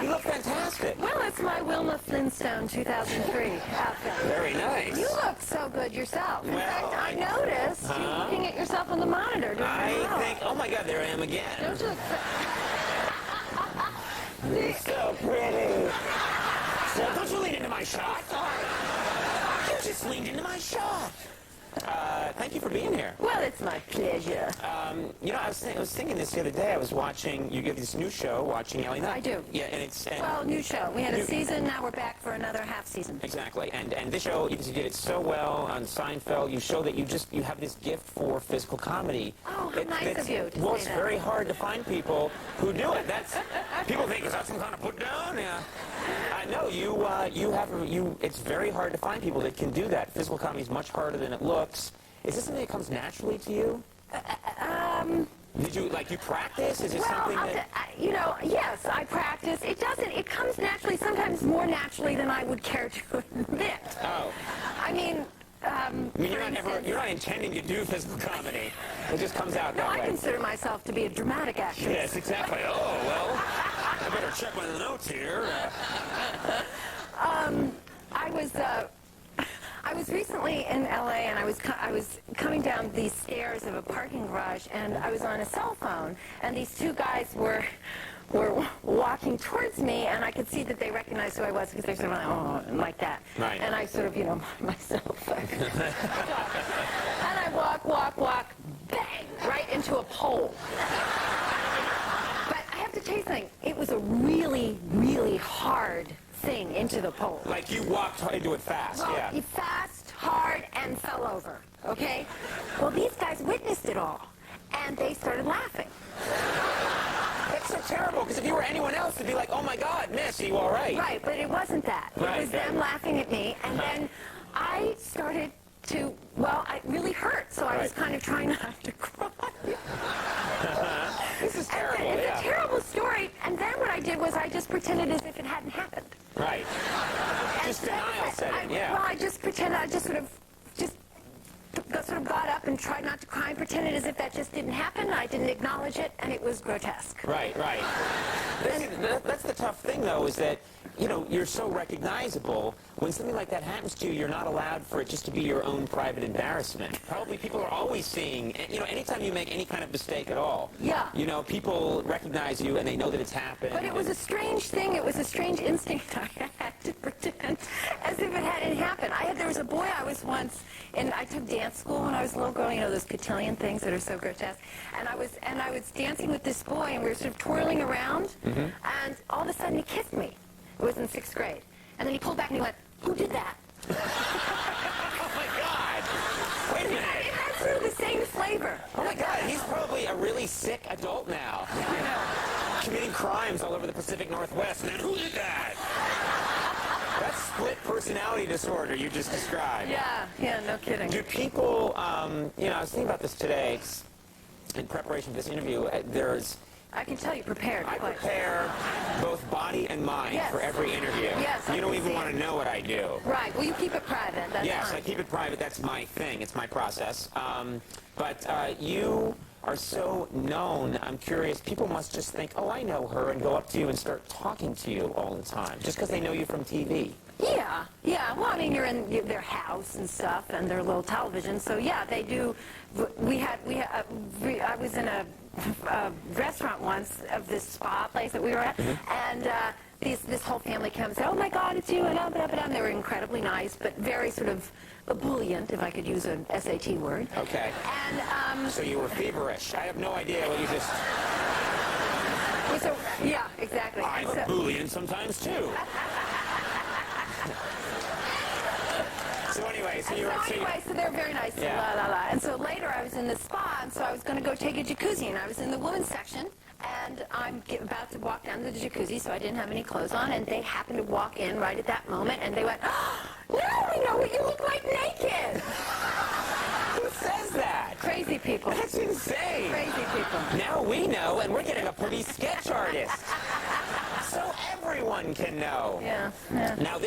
You look fantastic. Well, it's my Wilma Flintstone 2003 outfit. Very nice. You look so good yourself. In Well, fact, I noticed you looking at yourself on the monitor. I think, oh my God, there I am again. Don't you look You're so pretty. So don't you lean into my shot. You just leaned into my shot. Thank you for being here. Well, it's my pleasure. You know, I was thinking this the other day. I was watching, you give this new show, Watching Ellie Knight. I do. Yeah, and it's... Well, new show. We had a season, now we're back for another half season. Exactly. And this show, you did it so well on Seinfeld. You show that you have this gift for physical comedy. Oh, how nice of you to Well, say it's that. very hard to find people who do it. People think, is that some kind of put down? Yeah. No, it's very hard to find people that can do that. Physical comedy is much harder than it looks. Is this something that comes naturally to you? Did you practice? Is it something that... yes, I practice. It comes naturally, sometimes more naturally than I would care to admit. Oh. I mean, you're not intending to do physical comedy. It just comes out that way. I consider myself to be a dramatic actress. Yes, exactly. Oh, well, I better check my notes here. I was recently in L.A. and I was coming down these stairs of a parking garage, and I was on a cell phone, and these two guys were walking towards me, and I could see that they recognized who I was because they sort of like that. Right. And I sort of, myself. And I walk, bang, right into a pole. But I have to tell you something. It was a really, really hard thing into the pole. Like you walked into it fast, yeah. Fast, hard, and fell over, okay? Well, these guys witnessed it all, and they started laughing. That's so terrible, because if you were anyone else, it'd be like, oh my God, miss, are you all right? Right, but it wasn't that. Right. It was them laughing at me, and then I started to, it really hurt, so I was kind of trying not to cry. This is terrible, It's a terrible story, and then what I did was I just pretended as if it hadn't happened. Right. Just denial said it, yeah. Well, I just pretended, I just sort of got up and tried not to cry and pretended as if that just didn't happen. I didn't acknowledge it, and it was grotesque. Right. That's the tough thing, though, is that, you're so recognizable. When something like that happens to you, you're not allowed for it just to be your own private embarrassment. Probably people are always seeing, anytime you make any kind of mistake at all. Yeah. People recognize you, and they know that it's happened. But it was a strange thing. It was a strange instinct I had to pretend as if it hadn't happened. There was a boy I was once, and I took dance school when I was a little girl, those cotillion things that are so grotesque. And I was dancing with this boy, and we were sort of twirling around, and all of a sudden he kissed me. It was in 6th grade. And then he pulled back and he went, "Who did that?" Oh my God! Wait a minute. It had sort of the same flavor. Oh my God, he's probably a really sick adult now. Committing crimes all over the Pacific Northwest. And then who did that? That's split personality disorder you just described. Yeah, no kidding. Do people, I was thinking about this today in preparation for this interview. I can tell you prepared. I prepare both body and mind for every interview. Yes, you don't even want to know what I do. Right. Well, you keep it private. That's yes, fine. I keep it private. That's my thing. It's my process. But you are so known. I'm curious. People must just think, oh, I know her, and go up to you and start talking to you all the time, just because they know you from TV. Yeah. Well, I mean, you're in their house and stuff, and their little television. So yeah, they do. I was in a restaurant once of this spa place that we were at, and this whole family came and said, "Oh my God, it's you!" and they were incredibly nice, but very sort of ebullient, if I could use an SAT word. Okay. And so you were feverish. I have no idea what you just. Yeah, exactly. I'm ebullient sometimes too. So they're very nice. Yeah. And so later I was in the spa, and so I was going to go take a jacuzzi, and I was in the women's section, and I'm about to walk down to the jacuzzi, so I didn't have any clothes on, and they happened to walk in right at that moment, and they went, "Oh, now we know what you look like naked." Who says that? Crazy people. That's insane. Crazy people. Now we know, and we're getting a pretty sketch artist. So everyone can know. Yeah. Now,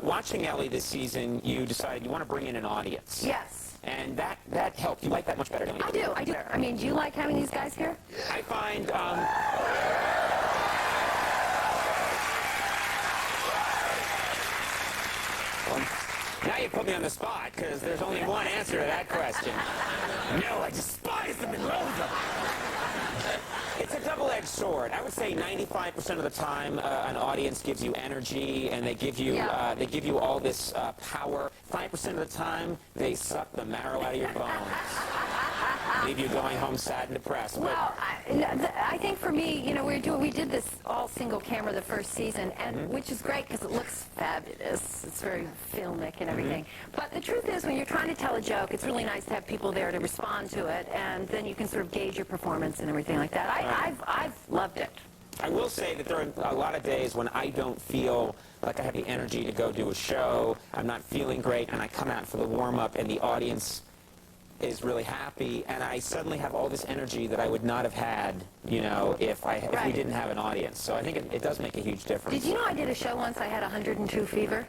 watching Ellie this season, you decided you want to bring in an audience. Yes. And that helped. You like that much better, don't you? I do. I mean, do you like having these guys here? I find, Now you put me on the spot, because there's only one answer to that question. No, I despise them and loathe them. It's a double-edged sword. I would say 95% of the time, an audience gives you energy, and they give you all this power. 5% of the time, they suck the marrow out of your bones. Leave you going home sad and depressed. Well, I think for me, we did this all single camera the first season, and which is great because it looks fabulous. It's very filmic and everything. But the truth is, when you're trying to tell a joke, it's really nice to have people there to respond to it, and then you can sort of gauge your performance and everything like that. I've loved it. I will say that there are a lot of days when I don't feel like I have the energy to go do a show. I'm not feeling great, and I come out for the warm-up, and the audience is really happy, and I suddenly have all this energy that I would not have had, if we didn't have an audience. So I think it does make a huge difference. Did you know I did a show once I had 102 fever?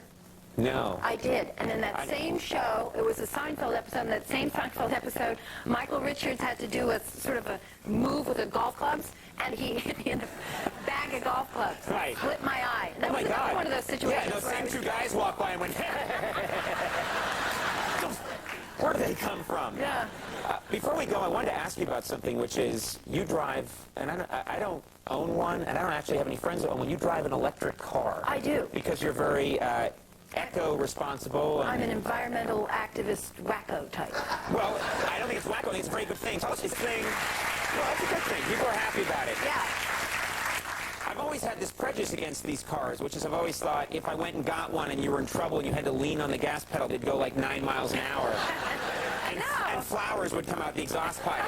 No. I did. And in that same show, it was a Seinfeld episode. In that same Seinfeld episode, Michael Richards had to do a sort of a move with the golf clubs, and he hit me in a bag of golf clubs. Right. Split my eye. That was God. one of those situations. Yeah, those same two guys walked by and went, where do they come from? Yeah. Before we go, I wanted to ask you about something, which is you drive, and I don't own one, and I don't actually have any friends that own one. You drive an electric car. I do. Because you're very eco-responsible. I'm an environmental activist wacko type. Well, I don't think it's wacko. I think it's a very good thing. Tell us this thing. Well, it's a good thing. People are happy about it. Yeah. I've always had this prejudice against these cars, which is I've always thought if I went and got one and you were in trouble and you had to lean on the gas pedal, they'd go like 9 miles an hour. And flowers would come out the exhaust pipe.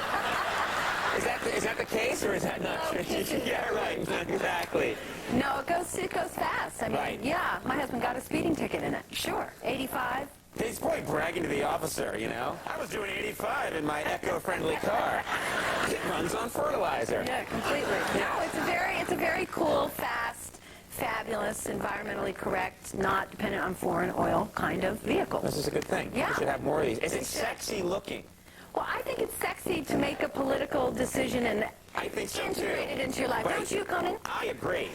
Is that the case, or is that not true? Yeah, right. Exactly. No, it goes fast. I mean, Right. Yeah, my husband got a speeding ticket in it. Sure, 85. He's probably bragging to the officer, I was doing 85 in my eco-friendly car. It runs on fertilizer. Yeah, completely. No, it's a very cool, fast, fabulous, environmentally correct, not dependent on foreign oil kind of vehicle. This is a good thing. Yeah. We should have more of these. Is it sexy looking? Well, I think it's sexy to make a political decision and I think so, integrate too. it into your life. But Don't you, Conan? I agree.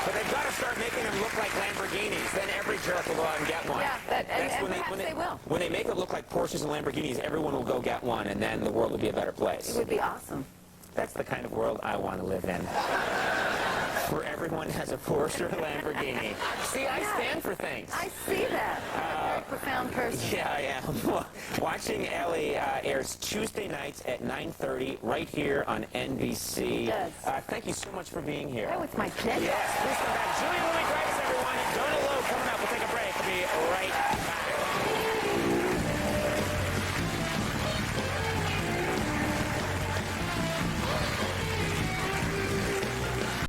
But they've got to start making them look like Lamborghinis. Then every jerk will go out and get one. Yeah, and perhaps they will. When they make it look like Porsches and Lamborghinis, everyone will go get one, and then the world will be a better place. It would be awesome. That's the kind of world I want to live in. Where everyone has a Porsche or a Lamborghini. See, I stand for things. I see that. You're a very profound person. Yeah, I am. Watching Ellie airs Tuesday nights at 9:30 right here on NBC. It does. Thank you so much for being here. Oh, it's my pleasure. Yes, please come back. Julie Louis Dreyfus, everyone. Don't Low coming up. We'll take a break. We'll be right back.